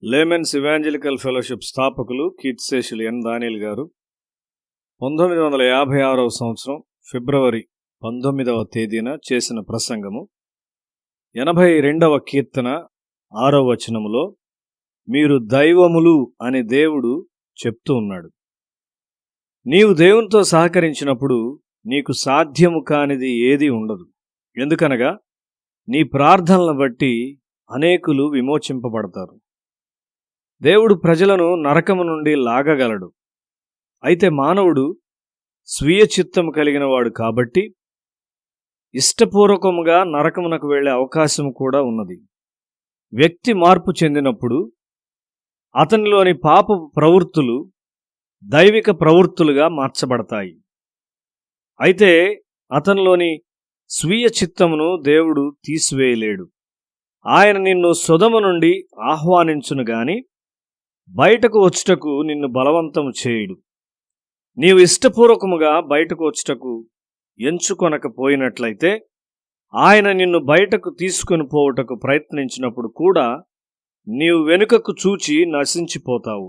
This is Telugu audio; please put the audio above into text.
లేమెన్స్ ఇవాంజలికల్ ఫెలోషిప్ స్థాపకులు కీర్తిశేషులు ఎన్ దానియేల్ గారు 1956వ సంవత్సరం ఫిబ్రవరి 19వ తేదీన చేసిన ప్రసంగము 82వ కీర్తన 6వ వచనములో మీరు దైవములు అని దేవుడు చెప్తూ ఉన్నాడు. నీవు దేవునితో సహకరించినప్పుడు నీకు సాధ్యము కానిది ఏదీ ఉండదు. ఎందుకనగా నీ ప్రార్థనలను బట్టి అనేకులు విమోచింపబడతారు. దేవుడు ప్రజలను నరకము నుండి లాగగలడు. అయితే మానవుడు స్వీయ చిత్తము కలిగిన వాడు కాబట్టి ఇష్టపూర్వకముగా నరకమునకు వెళ్ళే అవకాశం కూడా ఉన్నది. వ్యక్తి మార్పు చెందినప్పుడు అతనిలోని పాపపు ప్రవృత్తులు దైవిక ప్రవృత్తులుగా మార్చబడతాయి. అయితే అతనిలోని స్వీయ చిత్తమును దేవుడు తీసివేయలేడు. ఆయన నిన్ను సొదొమ నుండి ఆహ్వానించును గాని బయటకు వచ్చుటకు నిన్ను బలవంతము చేయుడు. నీవు ఇష్టపూర్వకముగా బయటకు వచ్చుటకు ఎంచుకొనకపోయినట్లయితే ఆయన నిన్ను బయటకు తీసుకొని పోవుటకు ప్రయత్నించినప్పుడు కూడా నీవు వెనుకకు చూచి నశించిపోతావు.